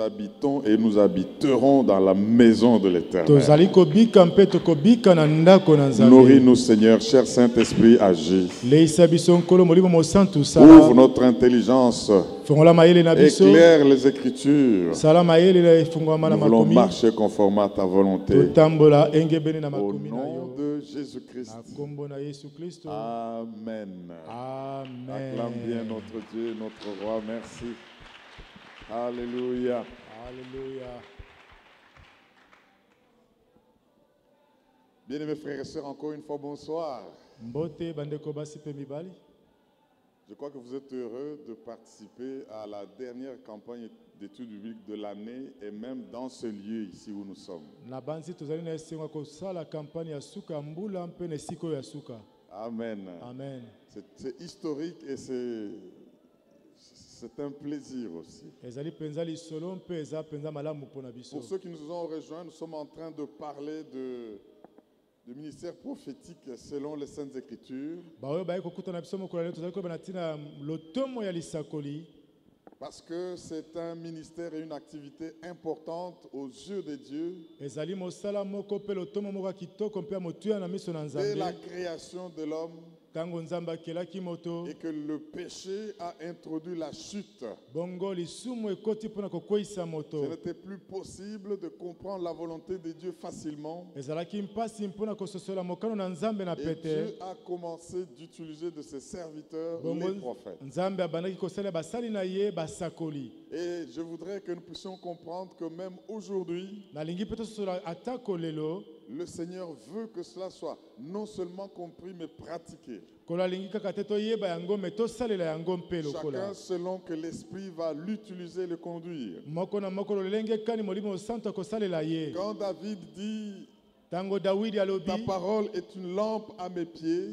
habitons et nous habiterons dans la maison de l'Éternel. Nourris-nous, Seigneur, cher Saint-Esprit, agis. Ouvre notre intelligence. Éclaire les Écritures. Nous voulons marcher conformément à ta volonté. Au nom de Jésus-Christ. Amen. Acclame bien notre Dieu, notre roi. Merci. Alléluia. Alléluia. Bien-aimés frères et sœurs, encore une fois, bonsoir. Je crois que vous êtes heureux de participer à la dernière campagne d'études bibliques de l'année et même dans ce lieu ici où nous sommes. Amen. Amen. C'est historique et c'est un plaisir aussi. Pour ceux qui nous ont rejoints, nous sommes en train de parler du ministère prophétique selon les Saintes Écritures. Parce que c'est un ministère et une activité importante aux yeux de Dieu. Dès la création de l'homme. Et que le péché a introduit la chute. Ce n'était plus possible de comprendre la volonté de Dieu facilement. Et Dieu a commencé d'utiliser de ses serviteurs les prophètes. Et je voudrais que nous puissions comprendre que même aujourd'hui, le Seigneur veut que cela soit non seulement compris mais pratiqué. Chacun selon que l'Esprit va l'utiliser et le conduire. Quand David dit ta parole est une lampe à mes pieds,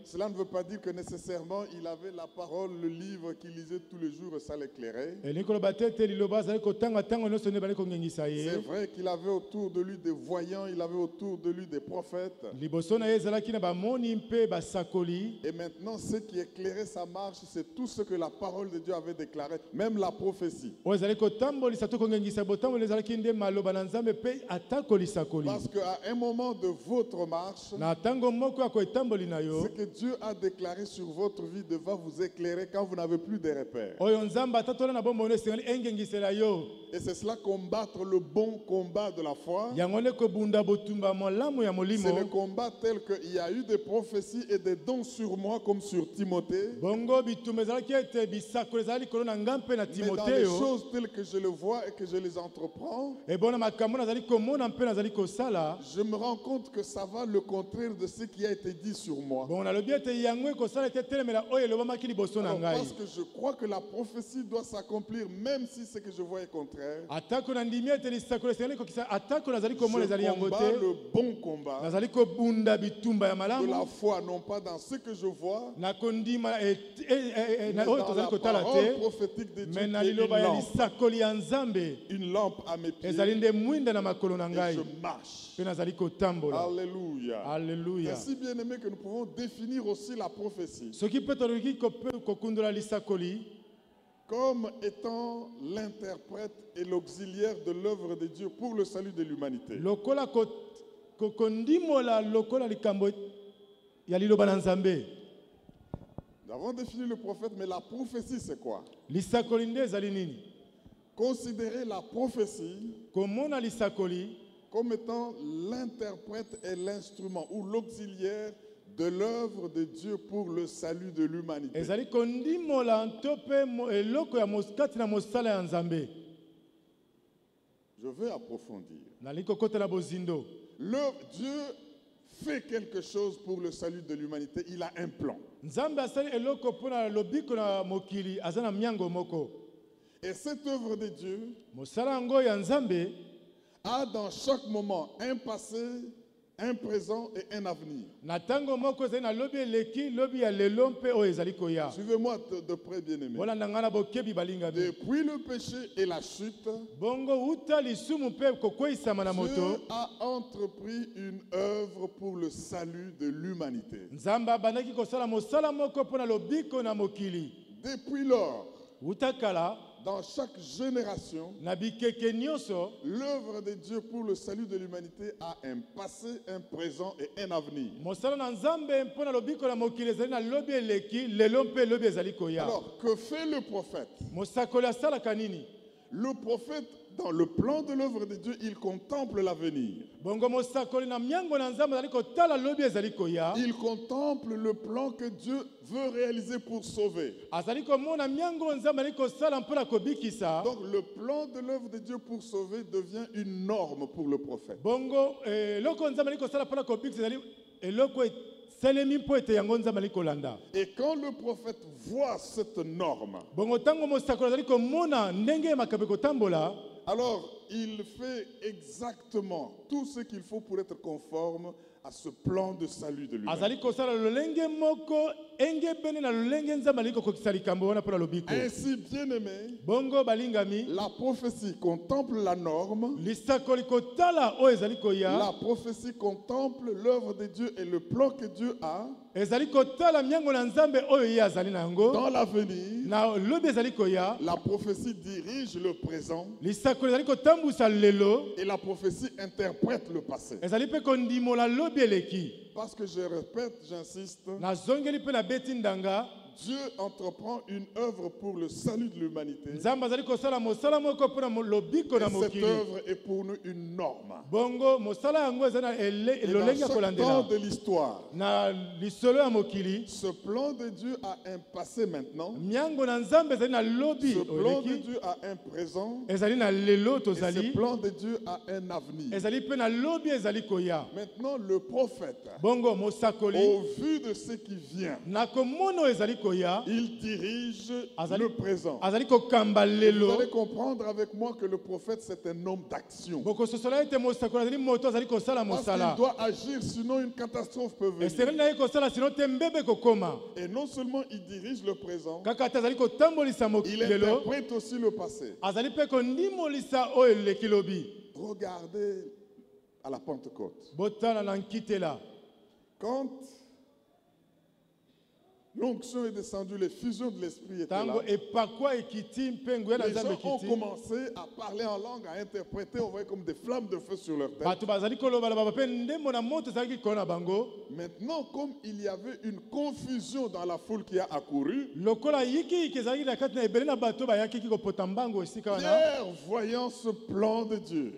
cela ne veut pas dire que nécessairement il avait la parole, le livre qu'il lisait tous les jours et ça l'éclairait. C'est vrai qu'il avait autour de lui des voyants, il avait autour de lui des prophètes. Et maintenant, ce qui éclairait sa marche, c'est tout ce que la parole de Dieu avait déclaré, même la prophétie. Parce qu'à un moment de votre marche, ce que Dieu a déclaré sur votre vie devra vous éclairer quand vous n'avez plus de repères. Et c'est cela combattre le bon combat de la foi. C'est le combat tel qu'il y a eu des prophéties et des dons sur moi comme sur Timothée. Mais dans les choses telles que je le vois et que je les entreprends, je me rends compte que ça va le contraire de ce qui a été dit sur moi. Alors, parce que je crois que la prophétie doit s'accomplir même si ce que je vois est contraire. Je combats le bon combat de la foi, non pas dans ce que je vois, mais dans la parole prophétique de Dieu qui est une lampe à mes pieds. Et je marche. Alléluia. Alléluia. C'est si bien aimé que nous pouvons définir aussi la prophétie comme étant l'interprète et l'auxiliaire de l'œuvre de Dieu pour le salut de l'humanité. Nous avons défini le prophète, mais la prophétie c'est quoi? Considérer la prophétie comme étant l'interprète et l'instrument ou l'auxiliaire de l'œuvre de Dieu pour le salut de l'humanité. Je veux approfondir. Dieu fait quelque chose pour le salut de l'humanité. Il a un plan. Et cette œuvre de Dieu a dans chaque moment un passé, un présent et un avenir. Suivez-moi de près, bien-aimés. Depuis le péché et la chute, Dieu a entrepris une œuvre pour le salut de l'humanité. Depuis lors, dans chaque génération, l'œuvre de Dieu pour le salut de l'humanité a un passé, un présent et un avenir. Alors, que fait le prophète? Le prophète, dans le plan de l'œuvre de Dieu, il contemple l'avenir. Il contemple le plan que Dieu veut réaliser pour sauver. Donc le plan de l'œuvre de Dieu pour sauver devient une norme pour le prophète. Et quand le prophète voit cette norme, alors il fait exactement tout ce qu'il faut pour être conforme à ce plan de salut de l'humanité. Ainsi, bien-aimé, la prophétie contemple la norme, la prophétie contemple l'œuvre de Dieu et le plan que Dieu a dans l'avenir. La prophétie dirige le présent et la prophétie interprète le passé. Parce que je répète, j'insiste, Dieu entreprend une œuvre pour le salut de l'humanité. Et cette œuvre est pour nous une norme. Et dans chaque temps de l'histoire, ce plan de Dieu a un passé maintenant. Ce plan de Dieu a un présent. Et ce plan de Dieu a un avenir. Maintenant, le prophète, au vu de ce qui vient, il dirige le présent. Vous allez comprendre avec moi que le prophète, c'est un homme d'action. Parce qu'il doit agir, sinon une catastrophe peut venir. Et non seulement il dirige le présent, il interprète aussi le passé. Regardez à la Pentecôte. Quand l'onction est descendue, les fusions de l'esprit étaient là. Les gens ont commencé à parler en langue, à interpréter, on voyait comme des flammes de feu sur leur tête. Maintenant, comme il y avait une confusion dans la foule qui a accouru, Pierre, voyant ce plan de Dieu,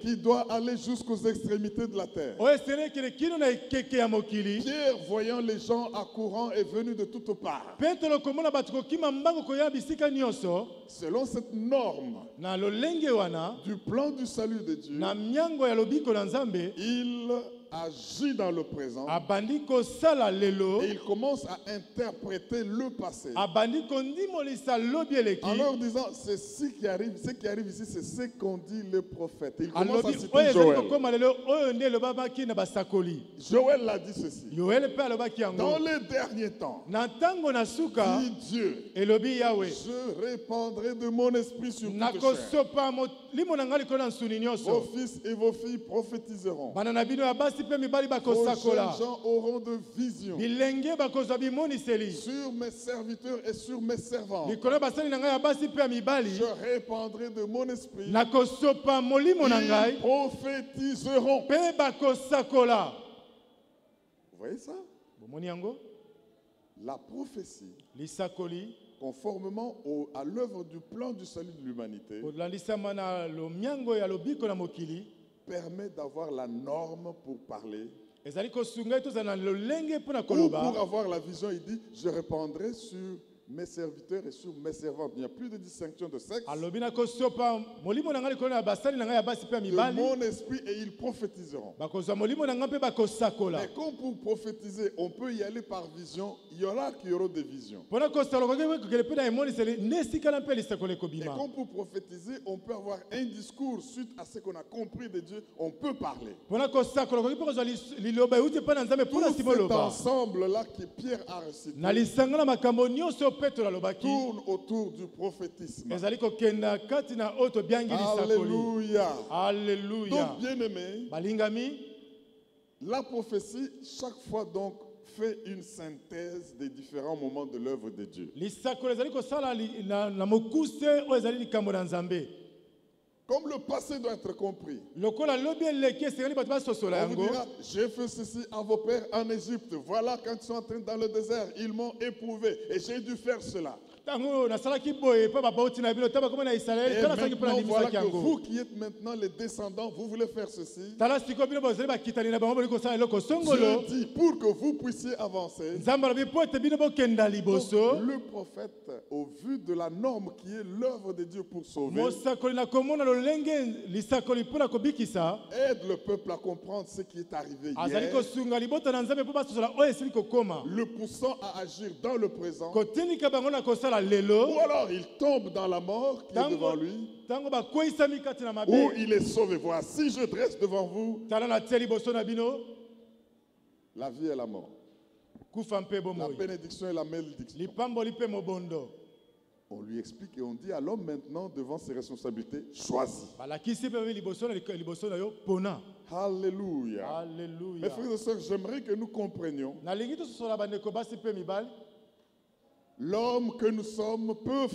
qui doit aller jusqu'aux extrémités de la terre, Pierre, voyant les gens accourant et venus de toutes parts, selon cette norme du plan du salut de Dieu, il agit dans le présent et il commence à interpréter le passé en leur disant ceci qui arrive, ce qui arrive ici, c'est ce qu'ont dit les prophètes. Il commence à citer Joël. Joël l'a dit ceci: dans les derniers temps, dit Dieu, je répandrai de mon esprit sur toute chair. Vos fils et vos filles prophétiseront. Vos jeunes gens auront de visions sur mes serviteurs et sur mes servantes. Je répandrai de mon esprit. Ils prophétiseront. Vous voyez ça? La prophétie, conformément à l'œuvre du plan du salut de l'humanité, permet d'avoir la norme pour parler. Ou pour avoir la vision, il dit, je répandrai sur mes serviteurs et sur mes servantes. Il n'y a plus de distinction de sexe. De mon esprit et ils prophétiseront. Mais comme pour prophétiser, on peut y aller par vision, il y aura qui aura des visions. Et comme pour prophétiser, on peut avoir un discours suite à ce qu'on a compris de Dieu, on peut parler. Tout cet ensemble-là que Pierre a récité tourne autour du prophétisme. Alléluia. Alléluia. Donc, bien-aimé, la prophétie, chaque fois donc, fait une synthèse des différents moments de l'œuvre de Dieu. Comme le passé doit être compris. On vous dira, j'ai fait ceci à vos pères en Égypte. Voilà, quand ils sont entrés dans le désert, ils m'ont éprouvé et j'ai dû faire cela. Et maintenant, voilà que vous qui êtes maintenant les descendants, vous voulez faire ceci. Je dis pour que vous puissiez avancer. Donc, le prophète, au vu de la norme qui est l'œuvre de Dieu pour sauver, aide le peuple à comprendre ce qui est arrivé hier, le poussant à agir dans le présent. Ou alors il tombe dans la mort qui est devant lui, ou il est sauvé. Voici, je dresse devant vous la vie et la mort, la bénédiction et la malédiction. On lui explique et on dit à l'homme maintenant, devant ses responsabilités, choisis. Alléluia. Mes frères et sœurs, j'aimerais que nous comprenions. L'homme que nous sommes peut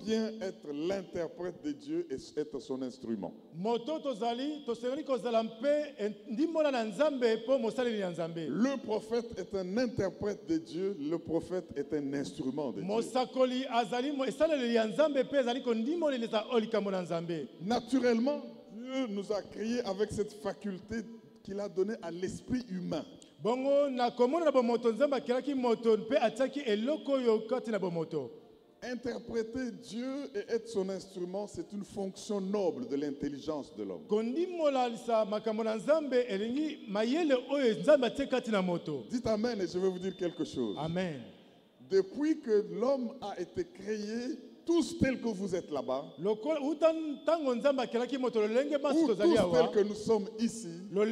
bien être l'interprète de Dieu et être son instrument. Le prophète est un interprète de Dieu, le prophète est un instrument de Dieu. Naturellement, Dieu nous a créés avec cette faculté qu'il a donnée à l'esprit humain. Interpréter Dieu et être son instrument, c'est une fonction noble de l'intelligence de l'homme. Dites amen et je vais vous dire quelque chose. Amen. Depuis que l'homme a été créé, tous tels que vous êtes là-bas, ou tous tels que nous sommes ici, le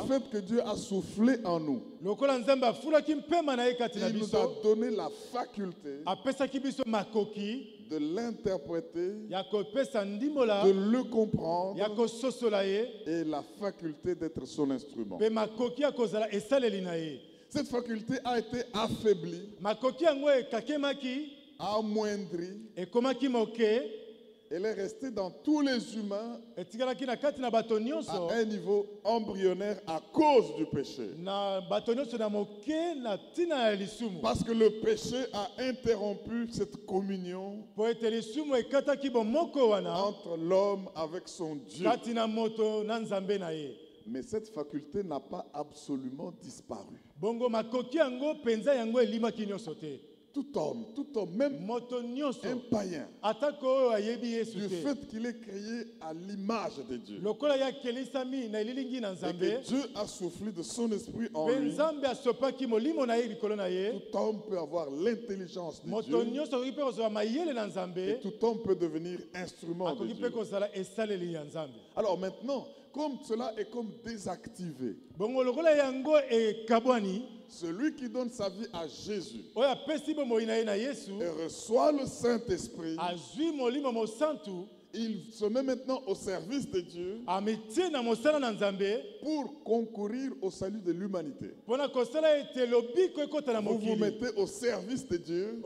fait que Dieu a soufflé en nous, il nous a donné la faculté de l'interpréter, de le comprendre et la faculté d'être son instrument. Cette faculté a été affaiblie, amoindrie. Elle est restée dans tous les humains à un niveau embryonnaire à cause du péché. Parce que le péché a interrompu cette communion entre l'homme avec son Dieu. Mais cette faculté n'a pas absolument disparu. Tout homme, même un païen, du fait qu'il est créé à l'image de Dieu, et que Dieu a soufflé de son esprit en lui, tout homme peut avoir l'intelligence de Dieu, et tout homme peut devenir instrument de Dieu. Alors maintenant, comme cela est comme désactivé, celui qui donne sa vie à Jésus et reçoit le Saint-Esprit, il se met maintenant au service de Dieu pour concourir au salut de l'humanité. Vous vous mettez au service de Dieu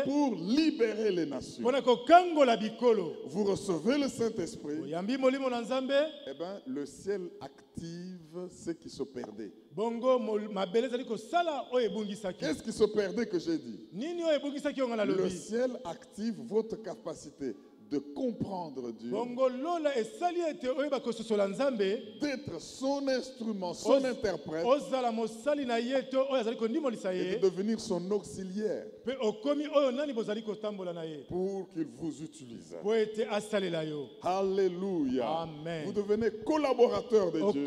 pour libérer les nations. Vous recevez le Saint-Esprit. Eh bien, le ciel active ce qui se perdait. Qu'est-ce qui se perdait que j'ai dit? Le ciel active votre capacité de comprendre Dieu, d'être son instrument, son interprète, et de devenir son auxiliaire pour qu'il vous utilise. Alléluia. Amen. Vous devenez collaborateur de Dieu.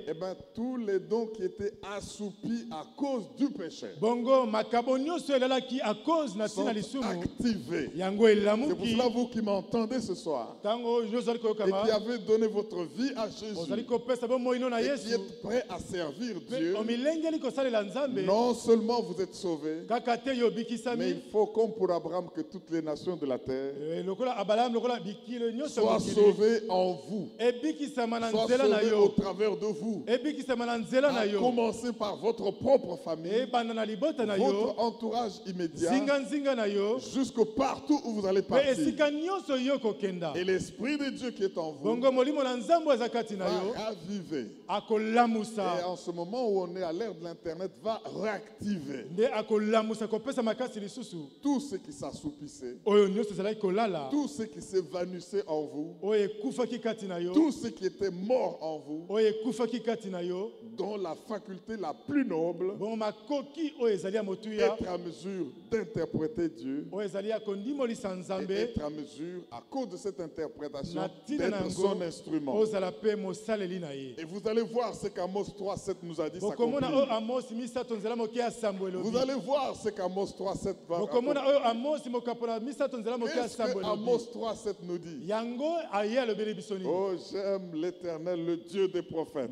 Et bien, tous les dons qui étaient assoupis à cause du péché sont activés. C'est pour cela, vous qui m'entendez ce soir, et qui avez donné votre vie à Jésus, et qui êtes prêts à servir Dieu, non seulement vous êtes sauvés, mais il faut, comme pour Abraham, que toutes les nations de la terre soient sauvées en vous, soient sauvées au travers de vous, à commencer par votre propre famille, votre entourage immédiat, jusqu'au partout où vous allez partir. Et l'Esprit de Dieu qui est en vous va raviver. Et en ce moment où on est à l'ère de l'Internet, va réactiver tout ce qui s'assoupissait, tout ce qui s'évanouissait en vous, tout ce qui était mort en vous, dont la faculté la plus noble, être à mesure d'interpréter Dieu, et être à mesure, à cause de cette interprétation, d'être son instrument. Et vous allez voir ce qu'Amos 3:7 nous a dit s'accomplir. Vous allez voir ce qu'Amos 3:7 va accomplir. Qu'est-ce que Amos 3:7 nous dit? Oh, j'aime l'Éternel, le Dieu des prophètes.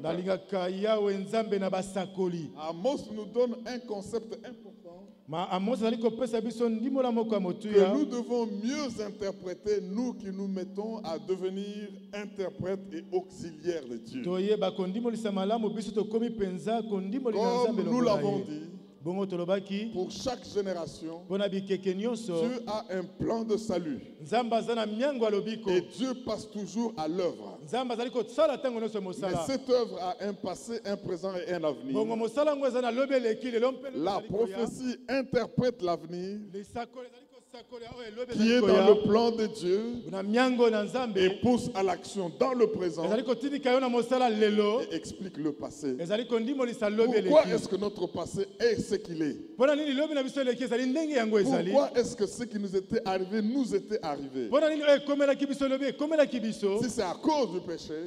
Amos nous donne un concept important que nous devons mieux interpréter, nous qui nous mettons à devenir interprètes et auxiliaires de Dieu. Comme nous l'avons dit, pour chaque génération, Dieu a un plan de salut. Et Dieu passe toujours à l'œuvre. Mais cette œuvre a un passé, un présent et un avenir. La prophétie interprète l'avenir qui est dans le plan de Dieu et pousse à l'action dans le présent et explique le passé. Pourquoi est-ce que notre passé est ce qu'il est? Pourquoi est-ce que ce qui nous était arrivé nous était arrivé? Si c'est à cause du péché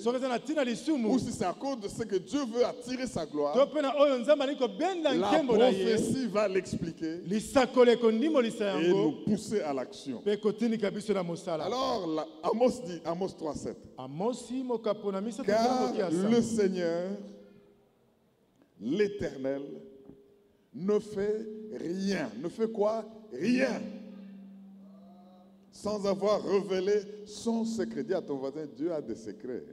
ou si c'est à cause de ce que Dieu veut attirer sa gloire, la prophétie va l'expliquer et nous pousser à l'action. Alors, Amos dit, Amos 3:7, car le Seigneur, l'Éternel, ne fait rien. Ne fait quoi? Rien. Sans avoir révélé son secret. Dis à ton voisin, Dieu a des secrets.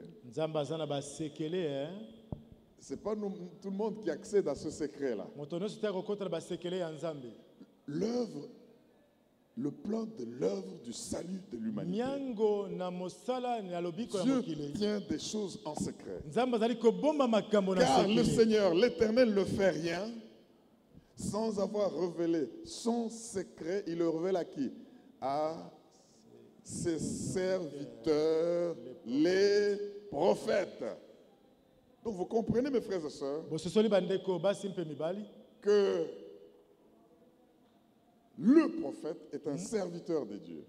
C'est pas tout le monde qui accède à ce secret-là. L'œuvre, le plan de l'œuvre du salut de l'humanité. Dieu tient des choses en secret. Car le Seigneur, l'Éternel, ne fait rien sans avoir révélé son secret. Il le révèle à qui? À ses serviteurs, les prophètes. Donc vous comprenez, mes frères et sœurs, que le prophète est un serviteur de Dieu.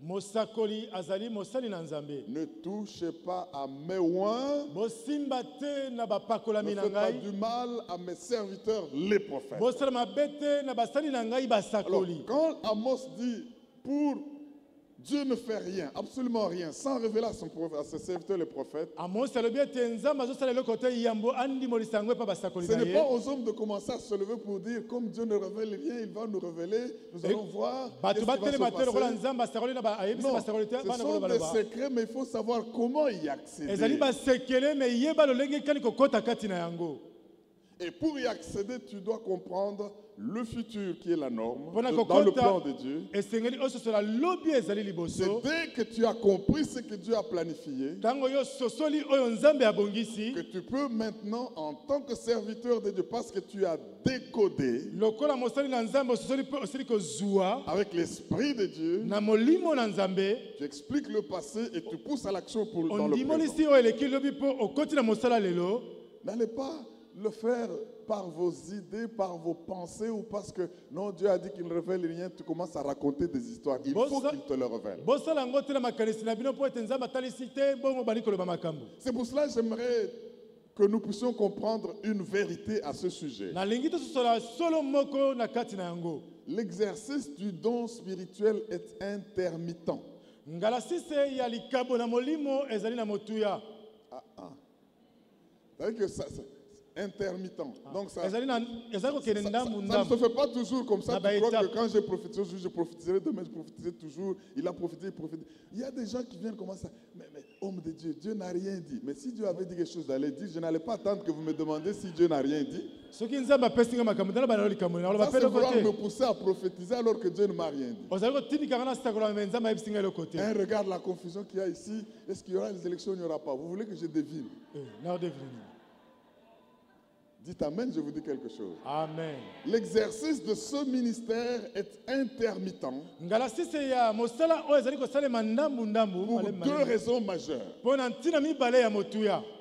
Ne touchez pas à mes oins. Ne faites pas du mal à mes serviteurs, les prophètes. Alors, quand Amos dit pour Dieu ne fait rien, absolument rien, sans révéler à ses serviteurs les prophètes, ce n'est pas aux hommes de commencer à se lever pour dire comme Dieu ne révèle rien, il va nous révéler, nous allons voir ce qui va se passer. Non, ce sont des secrets, mais il faut savoir comment y accéder. Et pour y accéder, tu dois comprendre le futur qui est la norme dans le plan de Dieu. C'est dès que tu as compris ce que Dieu a planifié que tu peux maintenant, en tant que serviteur de Dieu, parce que tu as décodé avec l'Esprit de Dieu, tu expliques le passé et tu pousses à l'action dans le présent. N'allez pas le faire par vos idées, par vos pensées ou parce que non, Dieu a dit qu'il ne révèle rien, tu commences à raconter des histoires. Il faut qu'il te le révèle. C'est pour cela que j'aimerais que nous puissions comprendre une vérité à ce sujet. L'exercice du don spirituel est intermittent. ngala sise ya likabo na molimo ezali na motuya. C'est-à-dire que ça intermittent. Donc ça ne se fait pas toujours comme ça. Tu crois que quand j'ai prophétisé aujourd'hui, je prophétiserai demain, je prophétiserai toujours. Il a prophétisé, il prophétise. Il y a des gens qui viennent comme ça. Mais homme de Dieu, Dieu n'a rien dit. Mais si Dieu avait dit quelque chose, j'allais dire, je n'allais pas attendre que vous me demandiez si Dieu n'a rien dit. Ça, c'est vouloir me pousser à prophétiser alors que Dieu ne m'a rien dit. Hein, regarde la confusion qu'il y a ici. Est-ce qu'il y aura les élections ou il n'y aura pas? Vous voulez que je devine? Dites amen, je vous dis quelque chose. Amen. L'exercice de ce ministère est intermittent pour deux raisons majeures.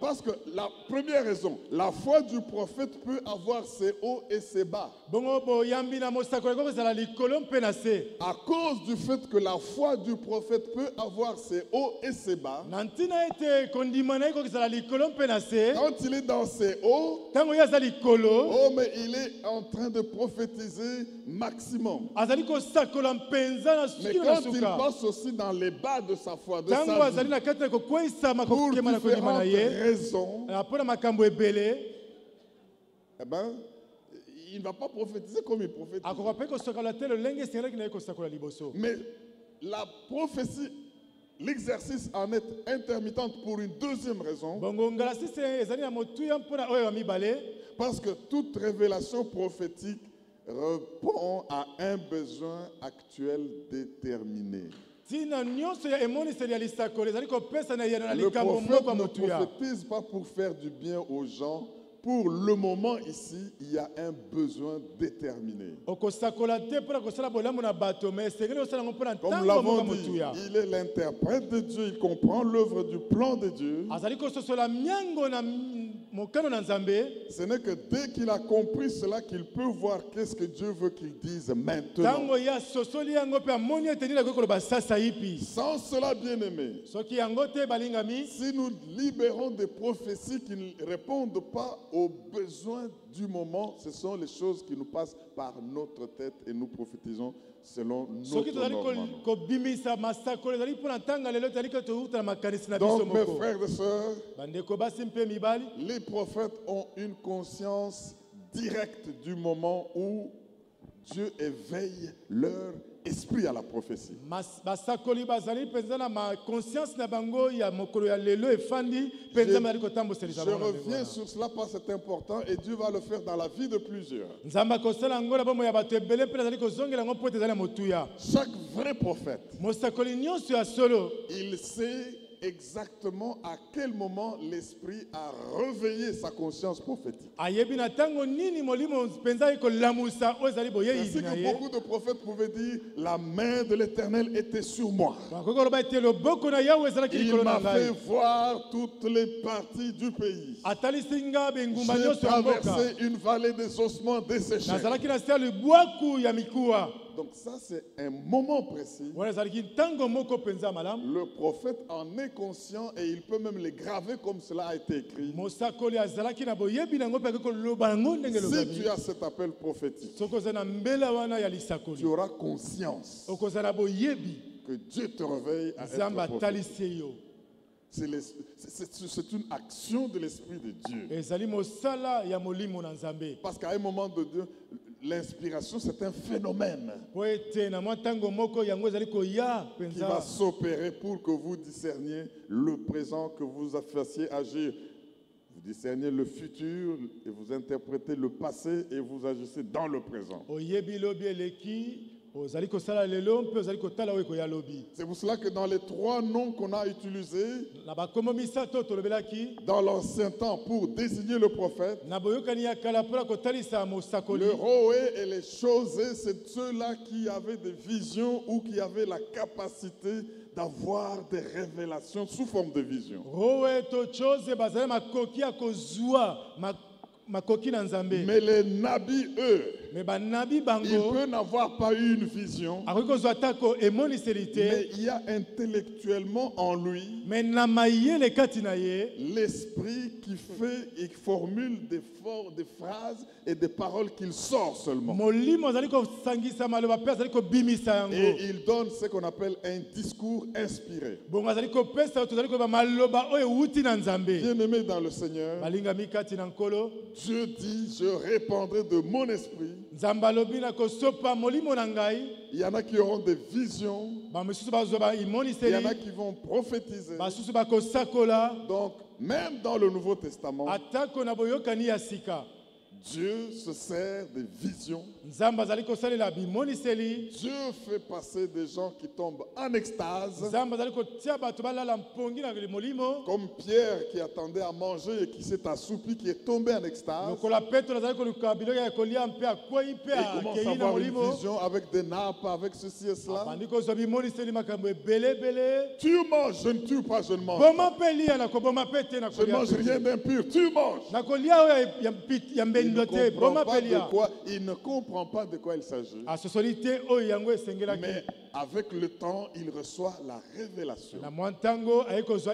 Parce que la première raison, la foi du prophète peut avoir ses hauts et ses bas. À cause du fait que la foi du prophète peut avoir ses hauts et ses bas, quand il est dans ses hauts, oh, mais il est en train de prophétiser maximum. Mais quand il passe aussi dans les bas de sa foi, de sa vie, pour différentes raisons, eh ben, il ne va pas prophétiser comme il prophétise. Mais la prophétie, l'exercice en est intermittente pour une deuxième raison. Parce que toute révélation prophétique répond à un besoin actuel déterminé. Le prophète ne prophétise pas pour faire du bien aux gens. Pour le moment ici, il y a un besoin déterminé. Comme nous l'avons dit, il est l'interprète de Dieu, il comprend l'œuvre du plan de Dieu. Ce n'est que dès qu'il a compris cela qu'il peut voir qu'est-ce que Dieu veut qu'il dise maintenant. Sans cela, bien-aimé, si nous libérons des prophéties qui ne répondent pas aux besoins du moment, ce sont les choses qui nous passent par notre tête et nous prophétisons selon notre norme. Donc mes frères et sœurs, les prophètes ont une conscience directe du moment où Dieu éveille leur esprit à la prophétie. Je reviens sur cela parce que c'est important et Dieu va le faire dans la vie de plusieurs. Chaque vrai prophète, il sait exactement à quel moment l'esprit a réveillé sa conscience prophétique. Ainsi que beaucoup de prophètes pouvaient dire, la main de l'Éternel était sur moi. Il m'a fait voir toutes les parties du pays. J'ai traversé une vallée des ossements desséchés. Donc ça c'est un moment précis. Le prophète en est conscient et il peut même les graver comme cela a été écrit. Si tu as cet appel prophétique, tu auras conscience que Dieu te réveille à être prophète. C'est une action de l'Esprit de Dieu. Parce qu'à un moment de Dieu, l'inspiration, c'est un phénomène qui va s'opérer pour que vous discerniez le présent, que vous fassiez agir. Vous discerniez le futur et vous interprétez le passé et vous agissez dans le présent. C'est pour cela que dans les trois noms qu'on a utilisés dans l'ancien temps pour désigner le prophète, le Roé et les Chosé, c'est ceux-là qui avaient des visions ou qui avaient la capacité d'avoir des révélations sous forme de vision. Mais les nabis, eux, il peut n'avoir pas eu une vision, mais il y a intellectuellement en lui l'esprit qui fait et formule des phrases et des paroles qu'il sort seulement. Et il donne ce qu'on appelle un discours inspiré. Bien-aimé dans le Seigneur, Dieu dit, je répandrai de mon esprit. Il y en a qui auront des visions. Il y en a qui vont prophétiser. Donc, même dans le Nouveau Testament, Dieu se sert des visions. Dieu fait passer des gens qui tombent en extase. Comme Pierre qui attendait à manger et qui s'est assoupi, qui est tombé en extase. Et commence à avoir une vision avec des nappes, avec ceci et cela. Tu manges, je ne tue pas, je ne mange pas. Je ne mange rien d'impur, tu manges. Il ne comprend pas de quoi il s'agit. Mais avec le temps, il reçoit la révélation.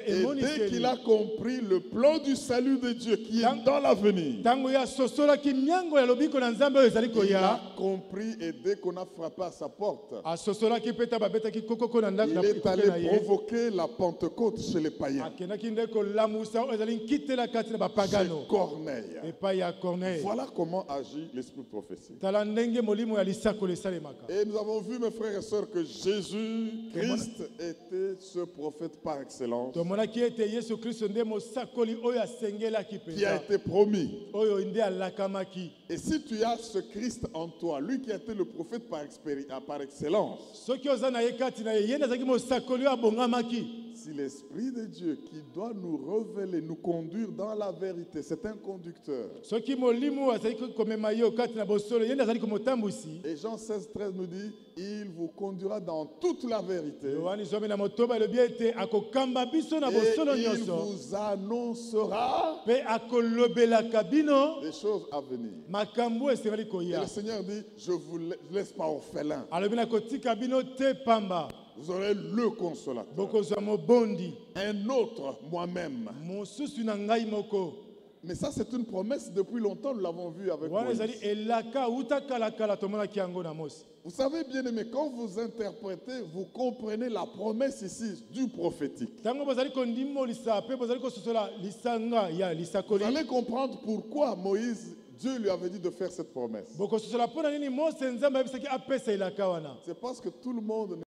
Et dès qu'il a compris le plan du salut de Dieu qui est dans l'avenir, il a compris, et dès qu'on a frappé à sa porte, il est allé provoquer la Pentecôte chez les païens. Chez Corneille. Voilà comment agit l'esprit prophétique. Et nous avons vu, mes frères et sœurs, que Jésus-Christ était ce prophète par excellence qui a été promis. Et si tu as ce Christ en toi, lui qui a été le prophète par excellence, si l'Esprit de Dieu qui doit nous révéler, nous conduire dans la vérité, c'est un conducteur. Et Jean 16,13 nous dit, il vous conduira dans toute la vérité. Et il vous annoncera des choses à venir. Et le Seigneur dit, je ne vous laisse pas orphelin. Vous aurez le consolateur. Un autre, moi-même. Mais ça, c'est une promesse depuis longtemps, nous l'avons vu avec Moïse. Vous savez, bien aimé, quand vous interprétez, vous comprenez la promesse ici du prophétique. Vous allez comprendre pourquoi Moïse, Dieu lui avait dit de faire cette promesse. C'est parce que tout le monde